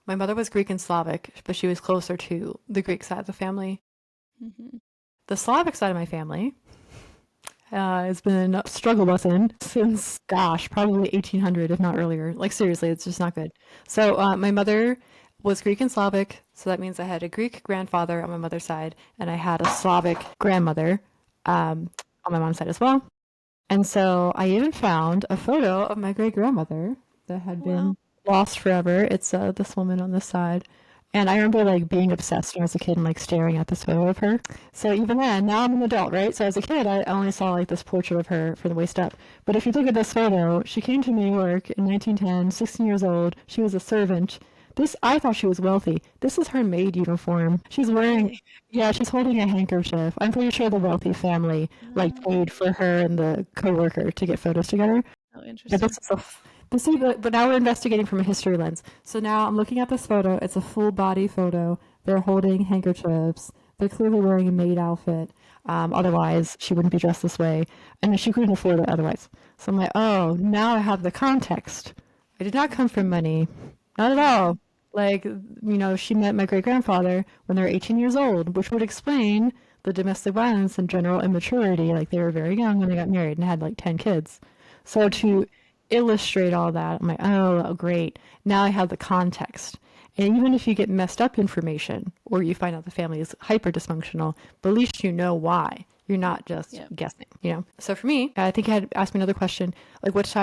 my mother was Greek and Slavic, but she was closer to the Greek side of the family. The Slavic side of my family has been a struggle lesson since, gosh, probably 1800, if not earlier. Like, seriously, it's just not good. So my mother was Greek and Slavic, so that means I had a Greek grandfather on my mother's side, and I had a Slavic grandmother on my mom's side as well. And so I even found a photo of my great grandmother that had been lost forever. It's this woman on this side. And I remember like being obsessed when I was a kid and like staring at this photo of her. So even then, now I'm an adult, right? So as a kid, I only saw like this portrait of her from the waist up. But if you look at this photo, she came to New York in 1910, 16 years old. She was a servant. I thought she was wealthy. This is her maid uniform. She's wearing, yeah, she's holding a handkerchief. I'm pretty sure the wealthy family like paid for her and the coworker to get photos together. Oh, interesting. But now we're investigating from a history lens. So now I'm looking at this photo. It's a full body photo. They're holding handkerchiefs. They're clearly wearing a maid outfit. Otherwise, she wouldn't be dressed this way. And she couldn't afford it otherwise. So I'm like, oh, now I have the context. I did not come from money. Not at all. Like, she met my great-grandfather when they were 18 years old, which would explain the domestic violence and general immaturity. Like, they were very young when they got married and had, like, 10 kids. So to illustrate all that, I'm like, oh, great. Now I have the context. And even if you get messed up information or you find out the family is hyper dysfunctional, but at least you know why. You're not just Yeah. guessing, you know? So for me, I think you had asked me another question, like which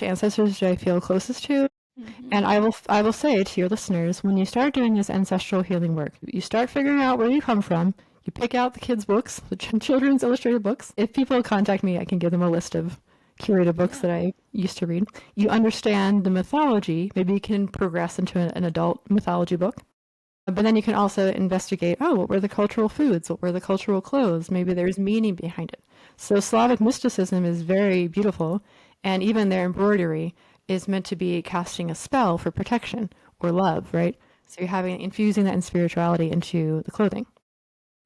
ancestors do I feel closest to? Mm-hmm. And I will say to your listeners, when you start doing this ancestral healing work, you start figuring out where you come from. You pick out the kids' books, the children's illustrated books. If people contact me, I can give them a list of curated books Yeah. that I used to read. You understand the mythology. Maybe you can progress into an adult mythology book. But then you can also investigate, oh, what were the cultural foods? What were the cultural clothes? Maybe there's meaning behind it. So Slavic mysticism is very beautiful, and even their embroidery is meant to be casting a spell for protection or love, right? So you're infusing that in spirituality into the clothing.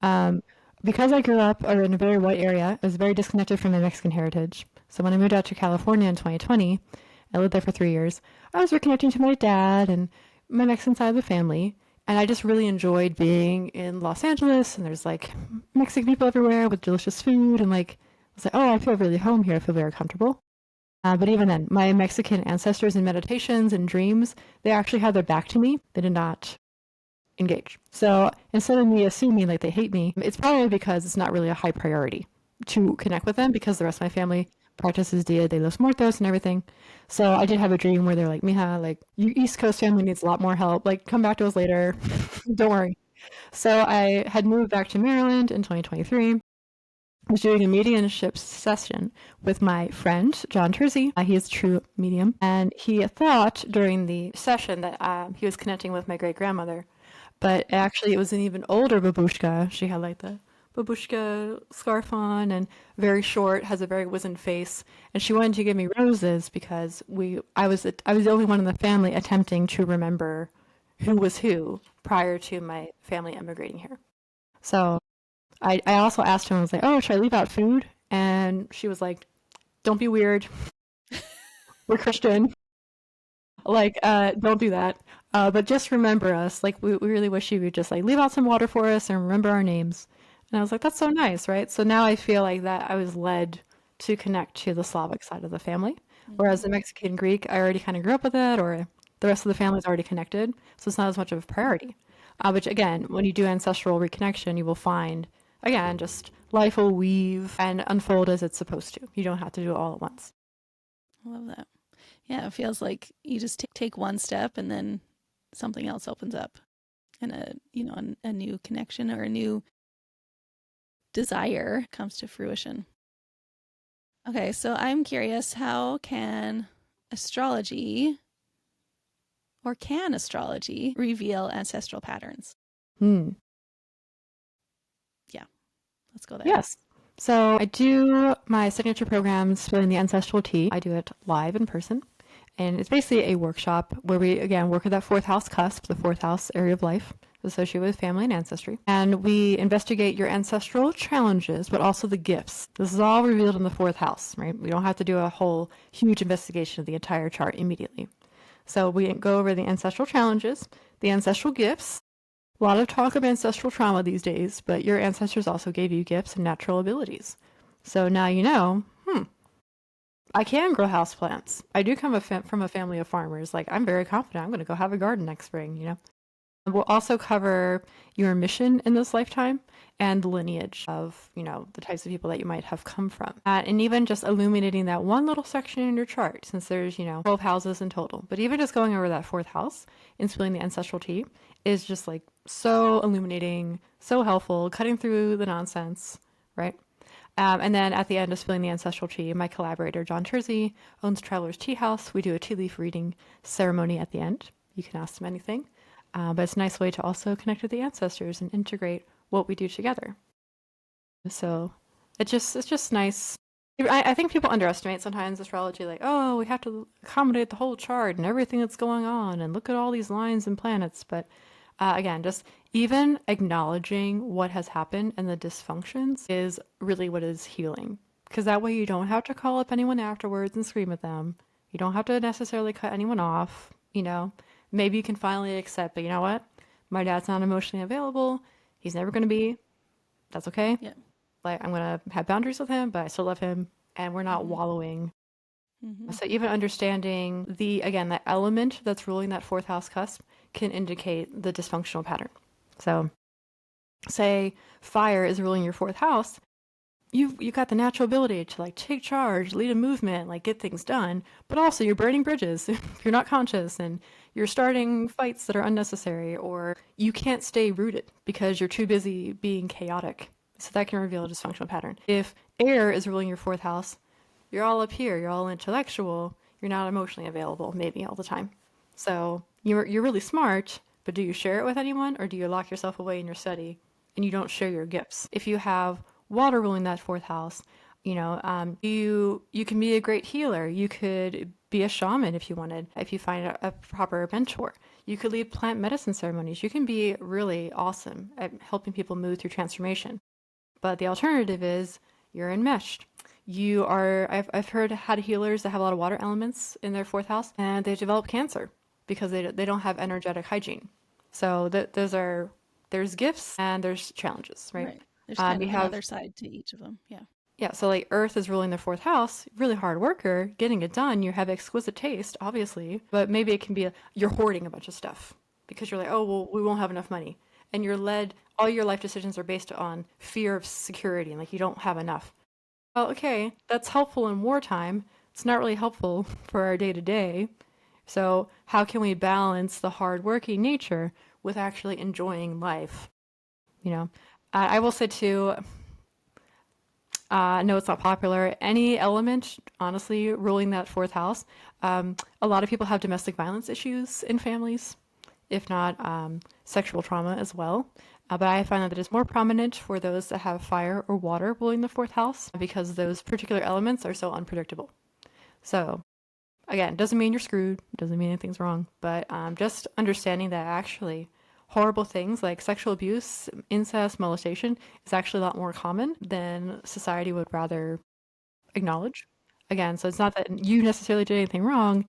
Um, because I grew up in a very white area, I was very disconnected from my Mexican heritage. So when I moved out to California in 2020, I lived there for 3 years. I was reconnecting to my dad and my Mexican side of the family. And I just really enjoyed being in Los Angeles, and there's like Mexican people everywhere with delicious food. And like, I was like, oh, I feel really home here. I feel very comfortable. But even then, my Mexican ancestors in meditations and dreams, they actually had their back to me. They did not engage. So instead of me assuming like they hate me, it's probably because it's not really a high priority to connect with them because the rest of my family practices Dia de los Muertos and everything. So I did have a dream where they're like, Mija, like your East Coast family needs a lot more help. Like come back to us later. Don't worry. So I had moved back to Maryland in 2023. I was doing a mediumship session with my friend, John Tersey. He is a true medium. And he thought during the session that he was connecting with my great grandmother. But actually, it was an even older babushka. She had like the babushka scarf on and very short, has a very wizened face. And she wanted to give me roses because I was the only one in the family attempting to remember who was who prior to my family emigrating here. So I also asked him, I was like, oh, should I leave out food? And she was like, don't be weird. We're Christian. Like, don't do that. But just remember us. Like, we really wish you would just like leave out some water for us and remember our names. And I was like, that's so nice, right? So now I feel like that I was led to connect to the Slavic side of the family. Whereas Mm-hmm. the Mexican Greek, I already kind of grew up with it, or the rest of the family's already connected. So it's not as much of a priority. Which, again, when you do ancestral reconnection, you will find, again, just life will weave and unfold as it's supposed to. You don't have to do it all at once. I love that. Yeah, it feels like you just take one step and then something else opens up, and a new connection or a new desire comes to fruition. Okay, so I'm curious, how can astrology can astrology reveal ancestral patterns? Hmm. Yeah, let's go there. Yes. So I do my signature program, Spilling the Ancestral Tea. I do it live in person. And it's basically a workshop where we, again, work with that fourth house cusp, the fourth house area of life associated with family and ancestry. And we investigate your ancestral challenges, but also the gifts. This is all revealed in the fourth house, right? We don't have to do a whole huge investigation of the entire chart immediately. So we go over the ancestral challenges, the ancestral gifts. A lot of talk of ancestral trauma these days, but your ancestors also gave you gifts and natural abilities. So now you know, I can grow houseplants. I do come from a family of farmers. Like, I'm very confident I'm going to go have a garden next spring, you know? We'll also cover your mission in this lifetime and the lineage of, the types of people that you might have come from. And even just illuminating that one little section in your chart, since there's, 12 houses in total. But even just going over that fourth house and spilling the ancestral tea is just like so illuminating, so helpful, cutting through the nonsense, right? And then at the end of spilling the ancestral tea, my collaborator, John Tersey, owns Traveler's Tea House. We do a tea leaf reading ceremony at the end. You can ask them anything. But it's a nice way to also connect with the ancestors and integrate what we do together. So it's just nice. I think people underestimate sometimes astrology, like, oh, we have to accommodate the whole chart and everything that's going on and look at all these lines and planets. But again, just even acknowledging what has happened and the dysfunctions is really what is healing. Because that way you don't have to call up anyone afterwards and scream at them. You don't have to necessarily cut anyone off, Maybe you can finally accept, but you know what? My dad's not emotionally available. He's never going to be. That's okay. Yeah. Like, I'm going to have boundaries with him, but I still love him. And we're not Mm-hmm. wallowing. Mm-hmm. So even understanding again, that element that's ruling that fourth house cusp can indicate the dysfunctional pattern. So say fire is ruling your fourth house. you got the natural ability to like take charge, lead a movement, like get things done, but also you're burning bridges if you're not conscious, and you're starting fights that are unnecessary, or you can't stay rooted because you're too busy being chaotic. So that can reveal a dysfunctional pattern. If air is ruling your fourth house, you're all up here, you're all intellectual, you're not emotionally available maybe all the time. So you're really smart, but do you share it with anyone, or do you lock yourself away in your study and you don't share your gifts? If you have water ruling that fourth house, you can be a great healer. You could be a shaman if you wanted. If you find a proper mentor, you could lead plant medicine ceremonies. You can be really awesome at helping people move through transformation. But the alternative is you're enmeshed. I've had healers that have a lot of water elements in their fourth house, and they develop cancer because they don't have energetic hygiene. So there's gifts and there's challenges, right? Right. There's kind You of have another side to each of them. Yeah. Yeah, so like Earth is ruling the fourth house, really hard worker, getting it done. You have exquisite taste, obviously, but maybe it can be you're hoarding a bunch of stuff because you're like, oh, well, we won't have enough money. And you're led, all your life decisions are based on fear of security and like you don't have enough. Well, okay, that's helpful in wartime. It's not really helpful for our day to day. So, how can we balance the hardworking nature with actually enjoying life? You know, I will say too, no, it's not popular. Any element, honestly, ruling that fourth house. A lot of people have domestic violence issues in families, if not sexual trauma as well. But I find that it's more prominent for those that have fire or water ruling the fourth house because those particular elements are so unpredictable. So, again, doesn't mean you're screwed, doesn't mean anything's wrong, but just understanding that actually horrible things like sexual abuse, incest, molestation is actually a lot more common than society would rather acknowledge. Again, so it's not that you necessarily did anything wrong,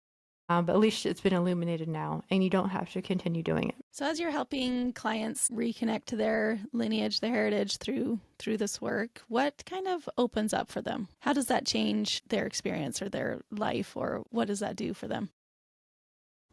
but at least it's been illuminated now, and you don't have to continue doing it. So as you're helping clients reconnect to their lineage, their heritage through this work, what kind of opens up for them? How does that change their experience or their life, or what does that do for them?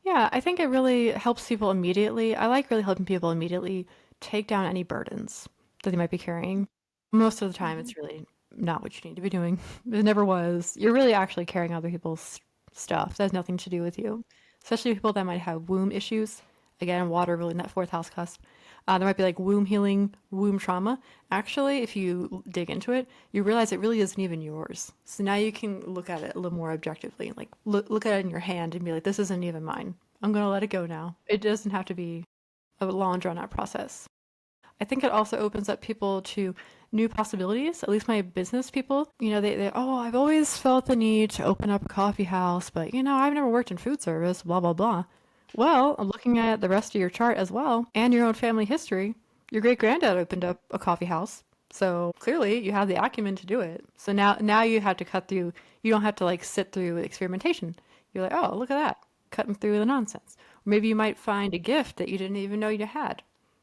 Yeah, I think it really helps people immediately. I like really helping people immediately take down any burdens that they might be carrying. Most of the time, Mm-hmm. it's really not what you need to be doing. It never was. You're really actually carrying other people's stuff that has nothing to do with you, especially people that might have womb issues. Again, water really in that fourth house cusp. There might be like womb healing, womb trauma. Actually, if you dig into it, you realize it really isn't even yours. So now you can look at it a little more objectively. Like look at it in your hand and be like, this isn't even mine. I'm going to let it go now. It doesn't have to be a long drawn out process. I think it also opens up people to new possibilities, at least my business people. Oh, I've always felt the need to open up a coffee house, but I've never worked in food service, blah, blah, blah. Well, I'm looking at the rest of your chart as well and your own family history. Your great granddad opened up a coffee house. So clearly you have the acumen to do it. So now you have to cut through, you don't have to like sit through experimentation. You're like, oh, look at that, cutting through the nonsense. Or maybe you might find a gift that you didn't even know you had.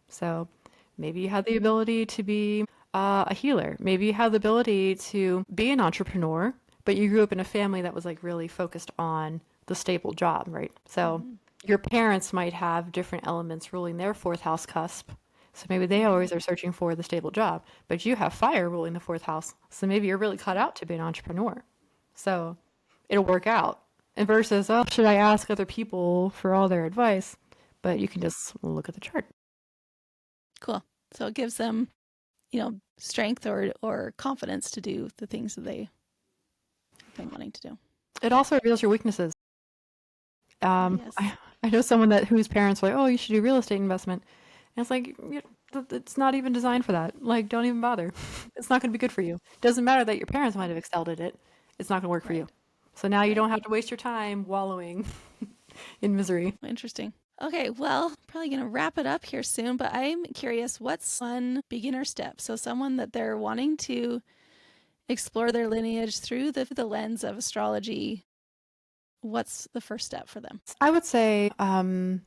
So maybe you have the ability to be a healer. Maybe you have the ability to be an entrepreneur, but you grew up in a family that was like really focused on the stable job, right? So Mm-hmm. your parents might have different elements ruling their fourth house cusp. So maybe they Mm-hmm. always are searching for the stable job, but you have fire ruling the fourth house. So maybe you're really cut out to be an entrepreneur. So it'll work out. And versus, oh, should I ask other people for all their advice? But you can just look at the chart. Cool. So it gives them, strength or confidence to do the things that they've been wanting to do. It also reveals your weaknesses. Yes. I know someone whose parents were like, oh, you should do real estate investment. And it's like, it's not even designed for that. Like, don't even bother. It's not going to be good for you. It doesn't matter that your parents might have excelled at it. It's not going to work for you. Right. So now you Right. don't have to waste your time wallowing in misery. Interesting. Okay, well, probably going to wrap it up here soon, but I'm curious, what's one beginner step? So someone that they're wanting to explore their lineage through the lens of astrology, what's the first step for them? I would say, okay,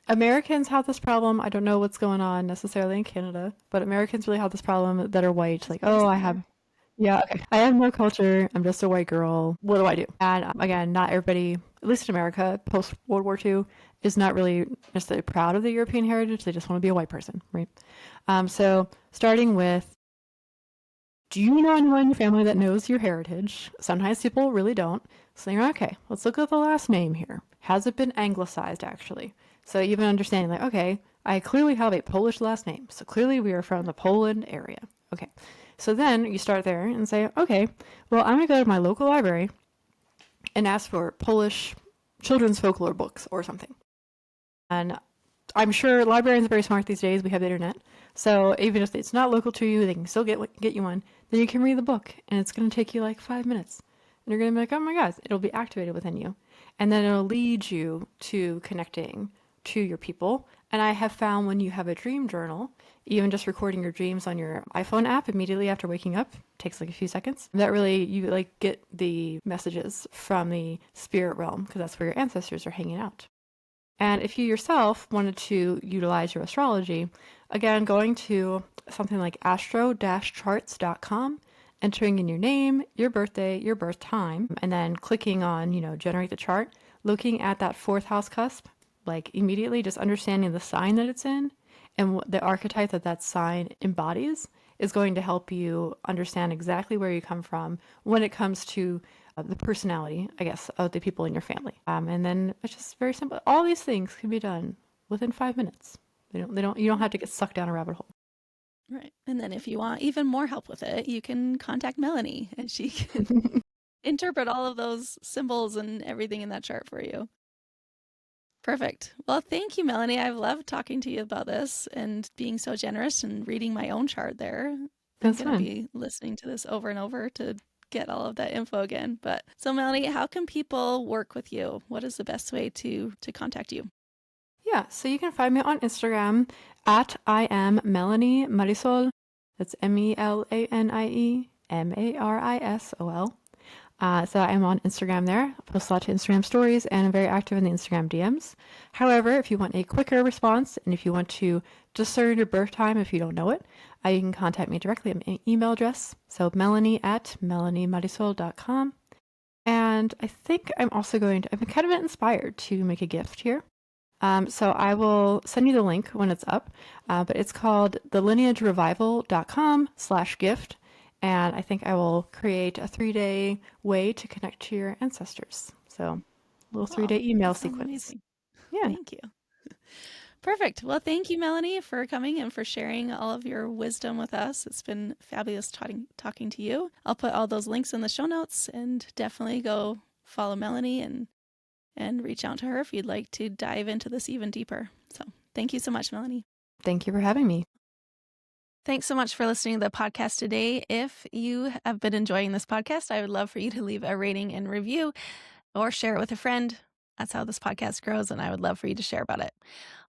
Americans have this problem. I don't know what's going on necessarily in Canada, but Americans really have this problem that are white. Like, Very oh, similar. yeah, okay. I have no culture. I'm just a white girl. What do I do? And again, not everybody, at least in America, post World War II, is not really necessarily proud of the European heritage. They just want to be a white person, right? So starting with Do you know anyone in your family that knows your heritage? Sometimes people really don't. So you're okay, let's look at the last name here. Has it been anglicized actually? So even understanding like, okay, I clearly have a Polish last name. So clearly we are from the Poland area. Okay. So then you start there and say, okay, well, I'm going to go to my local library and ask for Polish children's folklore books or something. And I'm sure librarians are very smart these days. We have the internet. So even if it's not local to you, they can still get you one. Then you can read the book, and it's going to take you like 5 minutes. And you're going to be like, oh my gosh, it'll be activated within you. And then it'll lead you to connecting to your people. And I have found when you have a dream journal, even just recording your dreams on your iPhone app immediately after waking up, takes like a few seconds, that really, you like get the messages from the spirit realm, because that's where your ancestors are hanging out. And if you yourself wanted to utilize your astrology, again, going to something like astro-charts.com, entering in your name, your birthday, your birth time, and then clicking on, generate the chart, looking at that fourth house cusp, like immediately just understanding the sign that it's in and the archetype that that sign embodies is going to help you understand exactly where you come from when it comes to the personality, I guess, of the people in your family. And then it's just very simple. All these things can be done within 5 minutes. You don't have to get sucked down a rabbit hole. Right. And then if you want even more help with it, you can contact Melanie and she can interpret all of those symbols and everything in that chart for you. Perfect. Well, thank you, Melanie. I've loved talking to you about this and being so generous and reading my own chart there. That's I'm going to fun. be listening to this over and over to get all of that info again. But so, Melanie, how can people work with you? What is the best way to contact you? Yeah, so you can find me on Instagram at I am Melanie Marisol. That's Melanie Marisol. So I'm on Instagram there. I post a lot to Instagram stories and I'm very active in the Instagram DMs. However, if you want a quicker response and if you want to discern your birth time if you don't know it, you can contact me directly at my email address. So melanie@melaniemarisol.com. And I think I'm also I'm kind of inspired to make a gift here. So I will send you the link when it's up, but it's called thelineagerevival.com/gift. And I think I will create a 3-day way to connect to your ancestors. So a little 3-day email sequence. Amazing. Yeah. Thank you. Perfect. Well, thank you, Melanie, for coming and for sharing all of your wisdom with us. It's been fabulous talking to you. I'll put all those links in the show notes and definitely go follow Melanie and reach out to her if you'd like to dive into this even deeper. So thank you so much, Melanie. Thank you for having me. Thanks so much for listening to the podcast today. If you have been enjoying this podcast, I would love for you to leave a rating and review or share it with a friend. That's how this podcast grows, and I would love for you to share about it.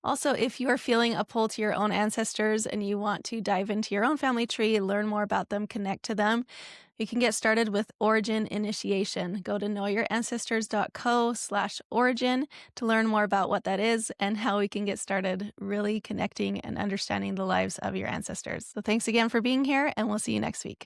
Also, if you are feeling a pull to your own ancestors and you want to dive into your own family tree, learn more about them, connect to them, you can get started with Origin Initiation. Go to knowyourancestors.co/origin to learn more about what that is and how we can get started really connecting and understanding the lives of your ancestors. So thanks again for being here, and we'll see you next week.